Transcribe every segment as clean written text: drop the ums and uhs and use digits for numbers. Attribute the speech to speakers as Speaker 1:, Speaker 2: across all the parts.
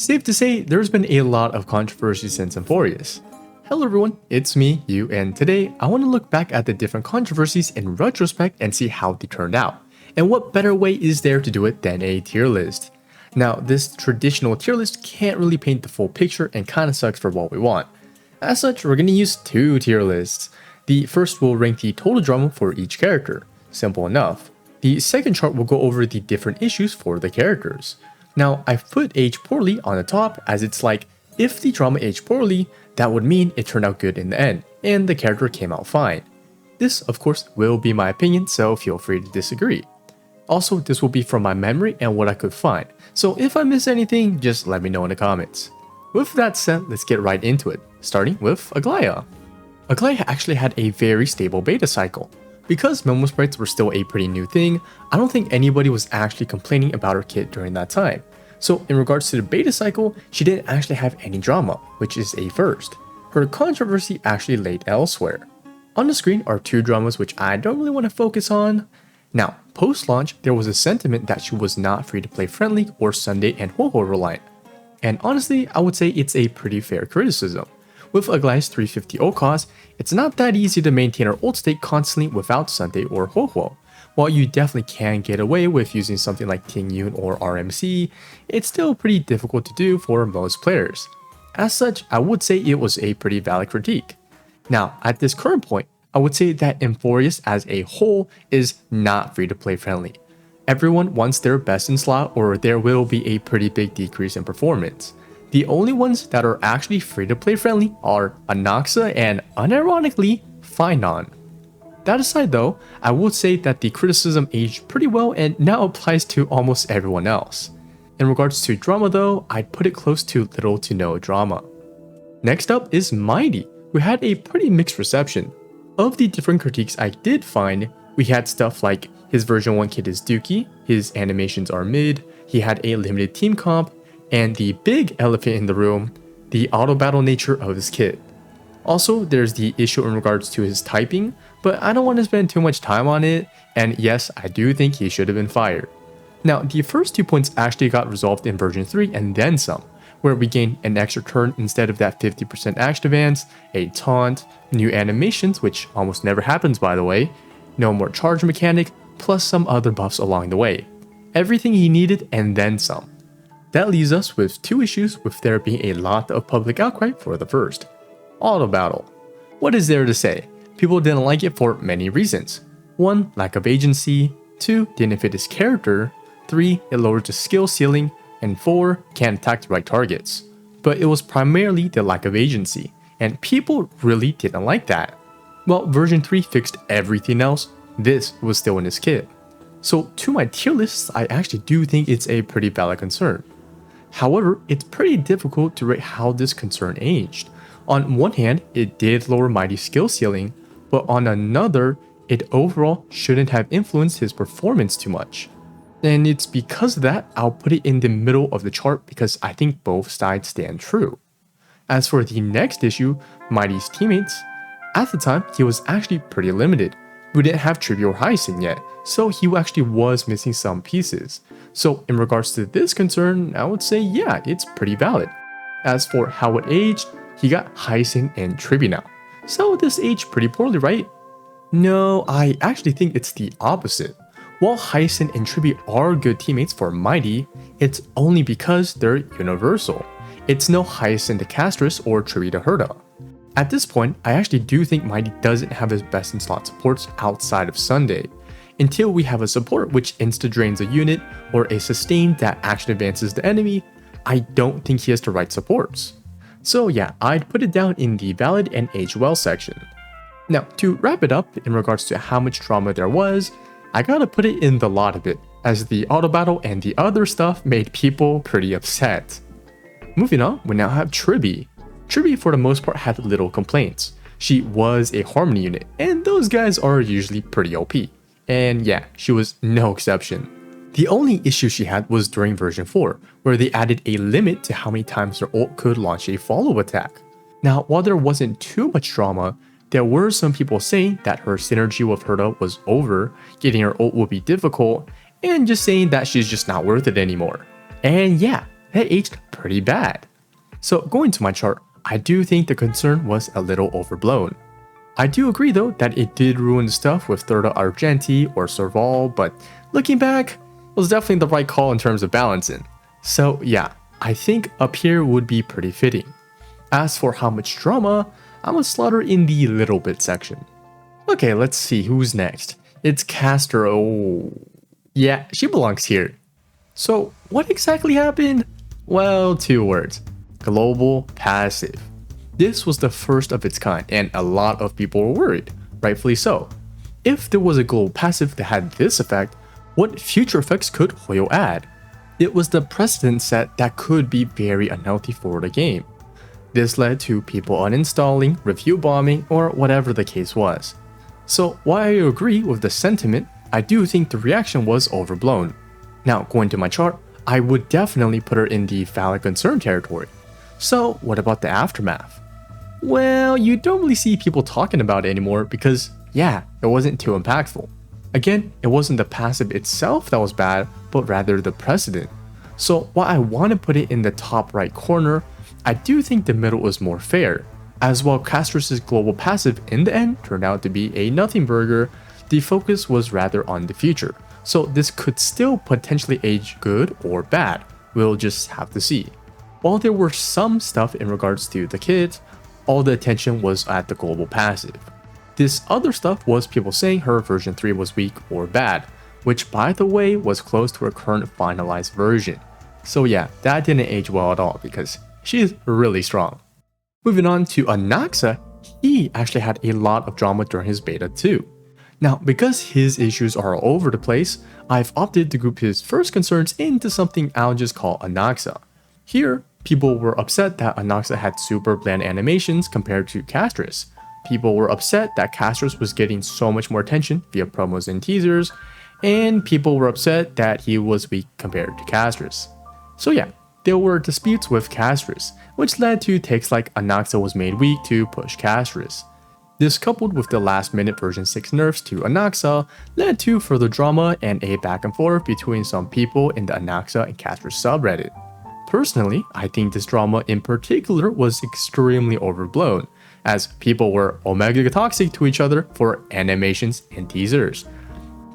Speaker 1: Safe to say, there's been a lot of controversy since Amphoreus. Hello everyone, it's me, you, and today I want to look back at the different controversies in retrospect and see how they turned out. And what better way is there to do it than a tier list? Now, this traditional tier list can't really paint the full picture and kinda sucks for what we want. As such, we're gonna use two tier lists. The first will rank the total drama for each character. Simple enough. The second chart will go over the different issues for the characters. Now, I've put age poorly on the top as it's like, if the drama aged poorly, that would mean it turned out good in the end, and the character came out fine. This, of course, will be my opinion, so feel free to disagree. Also, this will be from my memory and what I could find, so if I miss anything, just let me know in the comments. With that said, let's get right into it, starting with Aglaea. Aglaea actually had a very stable beta cycle. Because Momo sprites were still a pretty new thing, I don't think anybody was actually complaining about her kit during that time. So in regards to the beta cycle, she didn't actually have any drama, which is a first. Her controversy actually laid elsewhere. On the screen are two dramas which I don't really want to focus on. Now, post-launch, there was a sentiment that she was not free-to-play friendly or Sunday and Ho-Ho reliant. And honestly, I would say it's a pretty fair criticism. With Aglaea's 350 ult cost, it's not that easy to maintain her ult state constantly without Sunday or Ho-Ho. While you definitely can get away with using something like Ting Yun or RMC, it's still pretty difficult to do for most players. As such, I would say it was a pretty valid critique. Now, at this current point, I would say that Amphoreus as a whole is not free-to-play friendly. Everyone wants their best in slot or there will be a pretty big decrease in performance. The only ones that are actually free-to-play friendly are Anaxa and, unironically, Phainon. That aside though, I would say that the criticism aged pretty well and now applies to almost everyone else. In regards to drama though, I'd put it close to little to no drama. Next up is Mydei, who had a pretty mixed reception. Of the different critiques I did find, we had stuff like his version 1 kit is dookie, his animations are mid, he had a limited team comp, and the big elephant in the room, the auto battle nature of his kit. Also, there's the issue in regards to his typing, but I don't want to spend too much time on it, and yes, I do think he should have been fired. Now, the first 2 points actually got resolved in version 3 and then some, where we gained an extra turn instead of that 50% action advance, a taunt, new animations, which almost never happens by the way, no more charge mechanic, plus some other buffs along the way. Everything he needed and then some. That leaves us with two issues, with there being a lot of public outcry for the first. Auto battle. What is there to say? People didn't like it for many reasons. 1. Lack of agency. 2. Didn't fit his character. 3. It lowered the skill ceiling. And 4. Can't attack the right targets. But it was primarily the lack of agency, and people really didn't like that. While version 3 fixed everything else, this was still in his kit. So to my tier lists, I actually do think it's a pretty valid concern. However, it's pretty difficult to rate how this concern aged. On one hand, it did lower Mydei's skill ceiling, but on another, it overall shouldn't have influenced his performance too much. And it's because of that, I'll put it in the middle of the chart because I think both sides stand true. As for the next issue, Mydei's teammates, at the time, he was actually pretty limited. We didn't have Tribbie or Hyacine yet, so he actually was missing some pieces. So in regards to this concern, I would say yeah, it's pretty valid. As for how it aged, he got Hyacine and Tribbie now. So this aged pretty poorly, right? No, I actually think it's the opposite. While Hyacine and Tribbie are good teammates for Mydei, it's only because they're universal. It's no Hyacine to Castorice or Tribbie to Herta. At this point, I actually do think Mydei doesn't have his best in slot supports outside of Sunday, until we have a support which insta-drains a unit or a sustain that action advances the enemy. I don't think he has the right supports. So yeah, I'd put it down in the valid and age well section. Now, to wrap it up in regards to how much drama there was, I gotta put it in the lot a bit, as the auto battle and the other stuff made people pretty upset. Moving on, we now have Tribbie. Tribbie for the most part had little complaints. She was a Harmony unit, and those guys are usually pretty OP. And yeah, she was no exception. The only issue she had was during version 4, where they added a limit to how many times her ult could launch a follow attack. Now, while there wasn't too much drama, there were some people saying that her synergy with Herta was over, getting her ult would be difficult, and just saying that she's just not worth it anymore. And yeah, that aged pretty bad. So going to my chart, I do think the concern was a little overblown. I do agree though that it did ruin the stuff with Thirda Argenti or Serval, but looking back, it was definitely the right call in terms of balancing. So yeah, I think up here would be pretty fitting. As for how much drama, I'm gonna slaughter in the little bit section. Okay, let's see who's next. It's Castor. Oh, yeah, she belongs here. So what exactly happened? Well, 2 words. Global passive. This was the first of its kind and a lot of people were worried, rightfully so. If there was a global passive that had this effect, what future effects could Hoyo add? It was the precedent set that could be very unhealthy for the game. This led to people uninstalling, review bombing, or whatever the case was. So while I agree with the sentiment, I do think the reaction was overblown. Now going to my chart, I would definitely put her in the valid concern territory. So what about the aftermath? Well, you don't really see people talking about it anymore because, yeah, it wasn't too impactful. Again, it wasn't the passive itself that was bad, but rather the precedent. So while I want to put it in the top right corner, I do think the middle is more fair. As while Castorice's global passive in the end turned out to be a nothing burger, the focus was rather on the future. So this could still potentially age good or bad, we'll just have to see. While there were some stuff in regards to the kids, all the attention was at the global passive. This other stuff was people saying her version 3 was weak or bad, which by the way was close to her current finalized version. So yeah, that didn't age well at all because she is really strong. Moving on to Anaxa, he actually had a lot of drama during his beta too. Now, because his issues are all over the place, I've opted to group his first concerns into something I'll just call Anaxa. Here, people were upset that Anaxa had super bland animations compared to Castorice. People were upset that Castorice was getting so much more attention via promos and teasers, and people were upset that he was weak compared to Castorice. So yeah, there were disputes with Castorice, which led to takes like Anaxa was made weak to push Castorice. This coupled with the last minute version 6 nerfs to Anaxa led to further drama and a back and forth between some people in the Anaxa and Castorice subreddit. Personally, I think this drama in particular was extremely overblown, as people were omega toxic to each other for animations and teasers.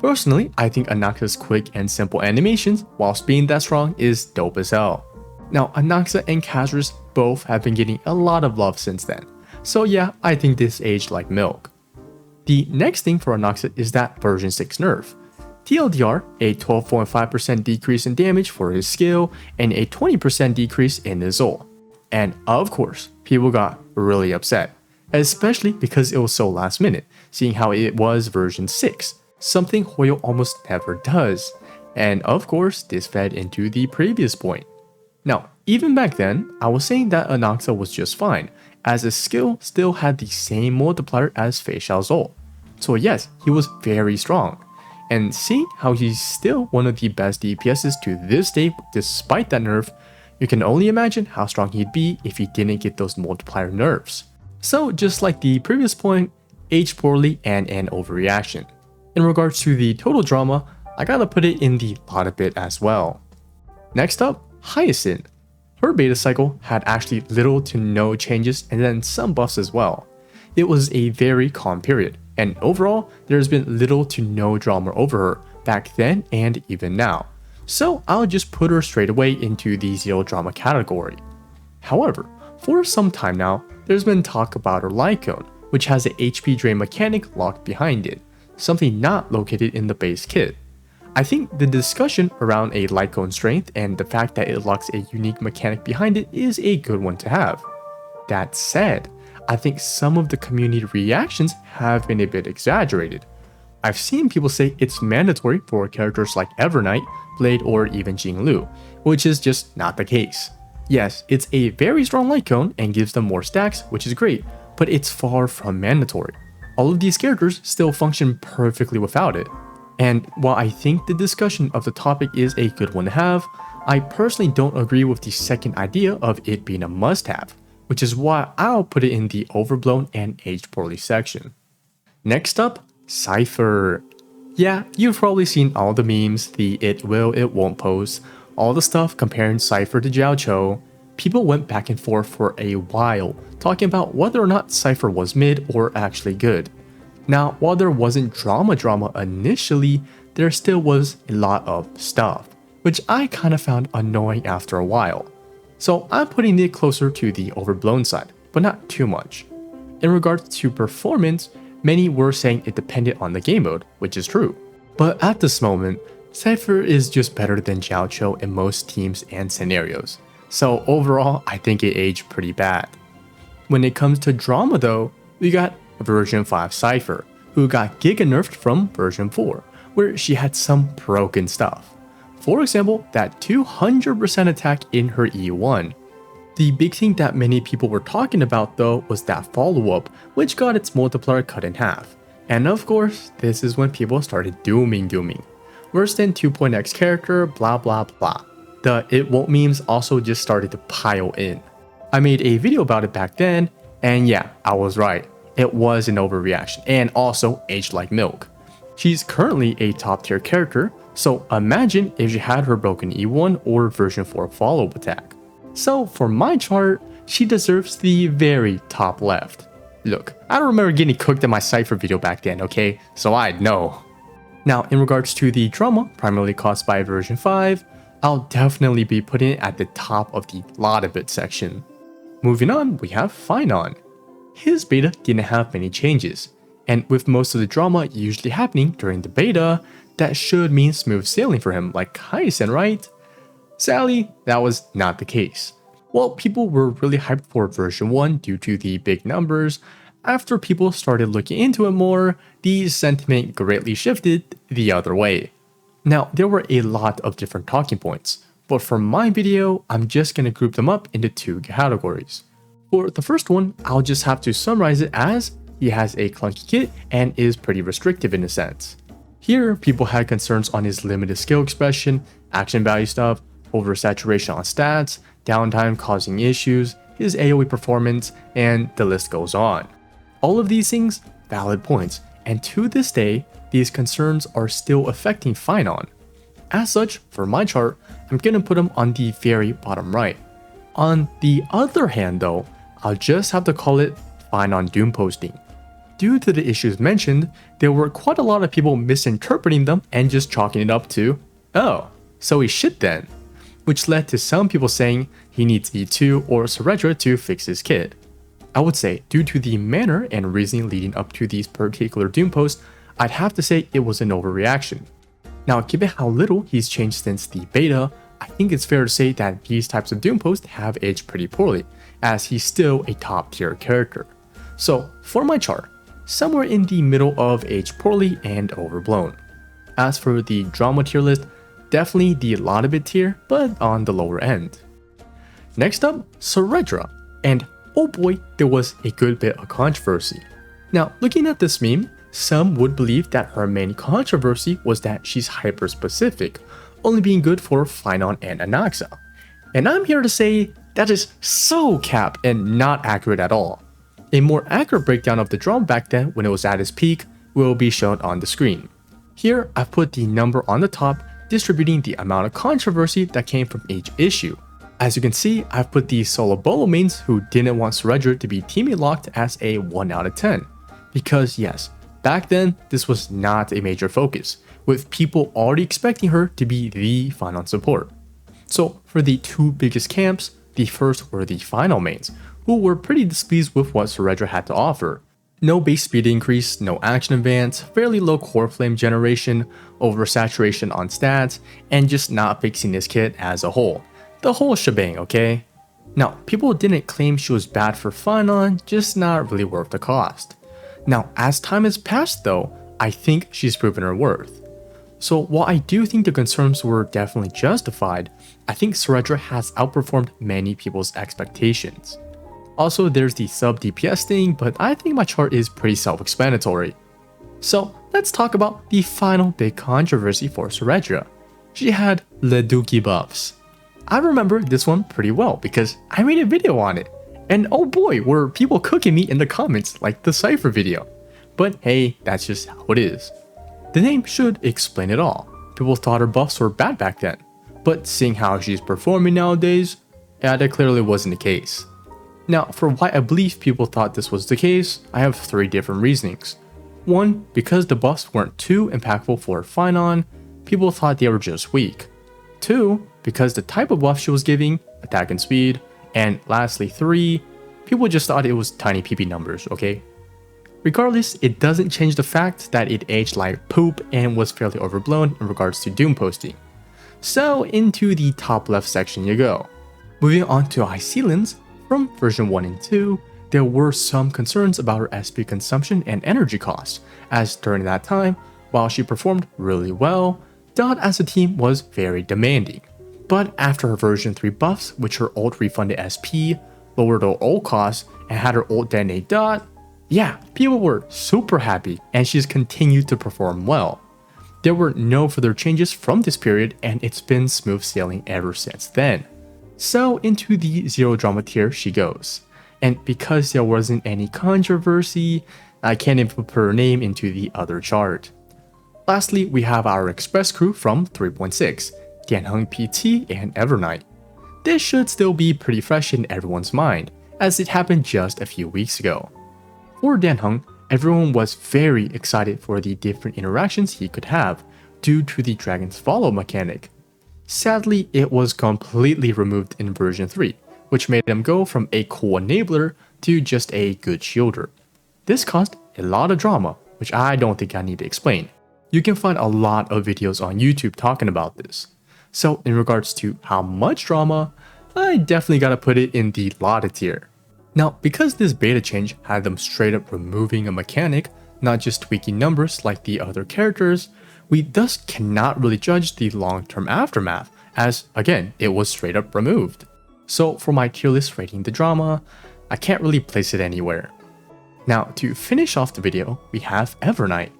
Speaker 1: Personally, I think Anaxa's quick and simple animations, whilst being that strong, is dope as hell. Now, Anaxa and Castorice both have been getting a lot of love since then, so yeah, I think this aged like milk. The next thing for Anaxa is that version 6 nerf. TLDR, a 12.5% decrease in damage for his skill, and a 20% decrease in his ult. And of course, people got really upset, especially because it was so last minute, seeing how it was version 6, something Hoyo almost never does. And of course, this fed into the previous point. Now, even back then, I was saying that Anaxa was just fine, as his skill still had the same multiplier as Fei Xiao's ult. So yes, he was very strong. And seeing how he's still one of the best DPSs to this day despite that nerf, you can only imagine how strong he'd be if he didn't get those multiplier nerfs. So just like the previous point, aged poorly and an overreaction. In regards to the total drama, I gotta put it in the lot of bit as well. Next up, Hyacine. Her beta cycle had actually little to no changes and then some buffs as well. It was a very calm period, and overall, there's been little to no drama over her back then and even now. So I'll just put her straight away into the zero drama category. However, for some time now, there's been talk about her light cone, which has an HP drain mechanic locked behind it, something not located in the base kit. I think the discussion around a light cone strength and the fact that it locks a unique mechanic behind it is a good one to have. That said, I think some of the community reactions have been a bit exaggerated. I've seen people say it's mandatory for characters like Evernight, Blade, or even Jinglu, which is just not the case. Yes, it's a very strong light cone and gives them more stacks, which is great, but it's far from mandatory. All of these characters still function perfectly without it. And while I think the discussion of the topic is a good one to have, I personally don't agree with the second idea of it being a must-have, which is why I'll put it in the overblown and aged poorly section. Next up, Cipher. Yeah, you've probably seen all the memes, the it will, it won't posts, all the stuff comparing Cipher to Jiao Cho. people went back and forth for a while, talking about whether or not Cipher was mid or actually good. Now, while there wasn't drama initially, there still was a lot of stuff, which I kind of found annoying after a while. So I'm putting it closer to the overblown side, but not too much. In regards to performance, many were saying it depended on the game mode, which is true. But at this moment, Cipher is just better than Jiaoqiu in most teams and scenarios. So overall, I think it aged pretty bad. When it comes to drama though, we got version 5 Cipher, who got giga nerfed from version 4, where she had some broken stuff. For example, that 200% attack in her E1. The big thing that many people were talking about though was that follow-up, which got its multiplier cut in half. And of course, this is when people started dooming. Worse than 2.x character, blah blah blah. The it won't memes also just started to pile in. I made a video about it back then, and yeah, I was right. It was an overreaction, and also aged like milk. She's currently a top tier character, so imagine if she had her broken E1 or version 4 follow-up attack. So for my chart, she deserves the very top left. Look, I don't remember getting cooked in my Cipher video back then, okay? So I'd know. Now, in regards to the drama, primarily caused by version 5, I'll definitely be putting it at the top of the lot of it section. Moving on, we have Phainon. His beta didn't have many changes, and with most of the drama usually happening during the beta, that should mean smooth sailing for him like Hysilens, right? Sadly, that was not the case. While people were really hyped for version 1 due to the big numbers, after people started looking into it more, the sentiment greatly shifted the other way. Now, there were a lot of different talking points, but for my video, I'm just gonna group them up into 2 categories. For the first one, I'll just have to summarize it as he has a clunky kit and is pretty restrictive in a sense. Here, people had concerns on his limited skill expression, action value stuff, oversaturation on stats, downtime causing issues, his AoE performance, and the list goes on. All of these things, valid points, and to this day, these concerns are still affecting Phainon. As such, for my chart, I'm gonna put him on the very bottom right. On the other hand though, I'll just have to call it Phainon doom posting. Due to the issues mentioned, there were quite a lot of people misinterpreting them and just chalking it up to, oh, so he's shit then. Which led to some people saying he needs E2 or Cerydra to fix his kit. I would say, due to the manner and reasoning leading up to these particular doom posts, I'd have to say it was an overreaction. Now, given how little he's changed since the beta, I think it's fair to say that these types of doom posts have aged pretty poorly, as he's still a top tier character. So, for my chart, somewhere in the middle of aged poorly and overblown. As for the drama tier list, definitely the lot of it tier, but on the lower end. Next up, Cerydra, and oh boy, there was a good bit of controversy. Now, looking at this meme, some would believe that her main controversy was that she's hyper-specific, only being good for Phainon and Anaxa. And I'm here to say that is so cap and not accurate at all. A more accurate breakdown of the drama back then when it was at its peak will be shown on the screen. Here, I've put the number on the top, distributing the amount of controversy that came from each issue. As you can see, I've put the solo bolo mains who didn't want Cerydra to be teammate locked as a 1 out of 10. Because yes, back then, this was not a major focus, with people already expecting her to be the Phainon support. So for the 2 biggest camps, the first were the Phainon mains, who were pretty displeased with what Cerydra had to offer. No base speed increase, no action advance, fairly low core flame generation, oversaturation on stats, and just not fixing this kit as a whole. The whole shebang, okay? Now, people didn't claim she was bad for Phainon, just not really worth the cost. Now, as time has passed though, I think she's proven her worth. So while I do think the concerns were definitely justified, I think Cerydra has outperformed many people's expectations. Also, there's the sub DPS thing, but I think my chart is pretty self-explanatory. So let's talk about the final big controversy for Cerydra. She had Leduc buffs. I remember this one pretty well because I made a video on it. And oh boy, were people cooking me in the comments like the Cipher video. But hey, that's just how it is. The name should explain it all. People thought her buffs were bad back then. But seeing how she's performing nowadays, yeah, that clearly wasn't the case. Now, for why I believe people thought this was the case, I have 3 different reasonings. 1, because the buffs weren't too impactful for Phainon, people thought they were just weak. 2, because the type of buff she was giving, attack and speed, and lastly 3, people just thought it was tiny PP numbers, okay? Regardless, it doesn't change the fact that it aged like poop and was fairly overblown in regards to Doom posting. So into the top left section you go. Moving on to Hysilens, from version 1 and 2, there were some concerns about her SP consumption and energy cost, as during that time, while she performed really well, Dot as a team was very demanding. But after her version 3 buffs, which her ult refunded SP, lowered her ult cost, and had her ult detonate Dot, yeah, people were super happy and she's continued to perform well. There were no further changes from this period and it's been smooth sailing ever since then. So into the zero drama tier she goes. And because there wasn't any controversy, I can't even put her name into the other chart. Lastly, we have our Express crew from 3.6, Dianheng PT and Evernight. This should still be pretty fresh in everyone's mind, as it happened just a few weeks ago. For Dianheng, everyone was very excited for the different interactions he could have due to the Dragon's Follow mechanic. Sadly, it was completely removed in version 3, which made him go from a cool enabler to just a good shielder. This caused a lot of drama, which I don't think I need to explain. You can find a lot of videos on YouTube talking about this. So in regards to how much drama, I definitely gotta put it in the lotta tier. Now, because this beta change had them straight up removing a mechanic, not just tweaking numbers like the other characters, we thus cannot really judge the long-term aftermath, as again, it was straight up removed. So for my tier list rating the drama, I can't really place it anywhere. Now, to finish off the video, we have Evernight.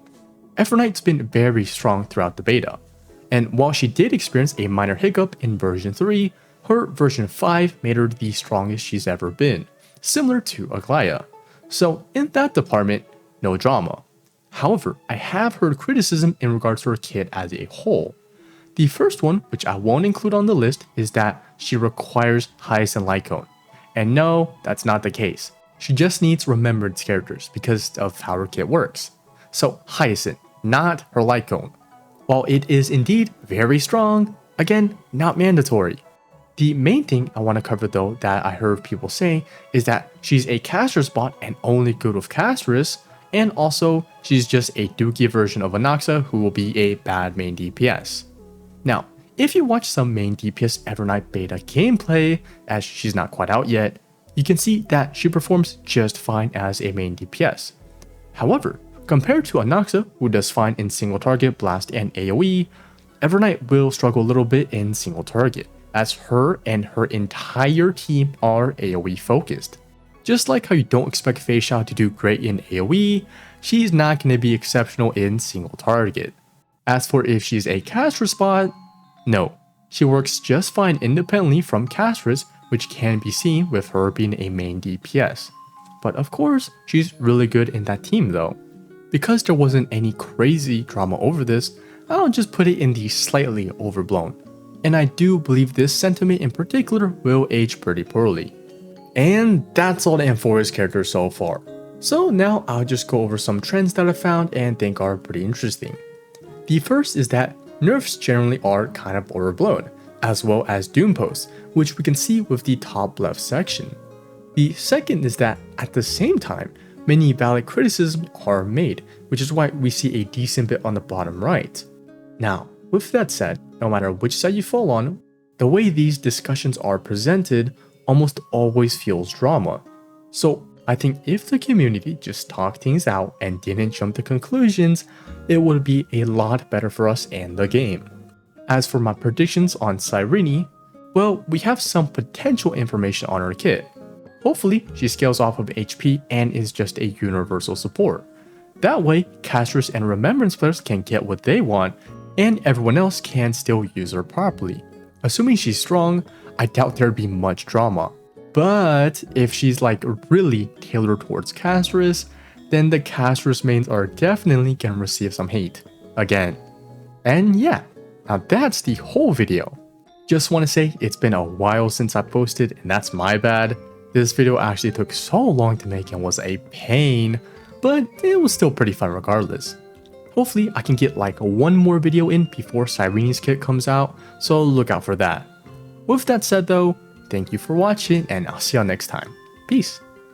Speaker 1: Evernight's been very strong throughout the beta, and while she did experience a minor hiccup in version 3, her version 5 made her the strongest she's ever been, similar to Aglaea. So in that department, no drama. However, I have heard criticism in regards to her kit as a whole. The first one, which I won't include on the list, is that she requires Hyacine light cone. And no, that's not the case. She just needs remembrance characters because of how her kit works. So Hyacine, not her light cone. While it is indeed very strong, again, not mandatory. The main thing I want to cover though that I heard people say is that she's a caster's bot and only good with Castorice, and also she's just a dookie version of Anaxa who will be a bad main DPS. Now, if you watch some main DPS Evernight beta gameplay, as she's not quite out yet, you can see that she performs just fine as a main DPS. However, compared to Anaxa, who does fine in single target, blast, and AoE, Evernight will struggle a little bit in single target, as her and her entire team are AoE focused. Just like how you don't expect Phainon to do great in AoE, she's not going to be exceptional in single target. As for if she's a caster spot, no, she works just fine independently from Castorice, which can be seen with her being a main DPS. But of course, she's really good in that team though. Because there wasn't any crazy drama over this, I'll just put it in the slightly overblown. And I do believe this sentiment in particular will age pretty poorly. And that's all the Amphoreus characters so far. So now I'll just go over some trends that I found and think are pretty interesting. The first is that nerfs generally are kind of overblown, as well as doom posts, which we can see with the top left section. The second is that at the same time, many valid criticisms are made, which is why we see a decent bit on the bottom right. Now, with that said, no matter which side you fall on, the way these discussions are presented almost always feels drama. So I think if the community just talked things out and didn't jump to conclusions, it would be a lot better for us and the game. As for my predictions on Cerydra, well, we have some potential information on her kit. Hopefully, she scales off of HP and is just a universal support. That way, casters and remembrance players can get what they want, and everyone else can still use her properly. Assuming she's strong, I doubt there'd be much drama. But if she's like really tailored towards Castorice, then the Castorice mains are definitely gonna receive some hate. Again. And yeah, now that's the whole video. Just want to say it's been a while since I posted, and that's my bad. This video actually took so long to make and was a pain, but it was still pretty fun regardless. Hopefully I can get like one more video in before Cyrene's kit comes out, so look out for that. With that said though, thank you for watching and I'll see y'all next time. Peace.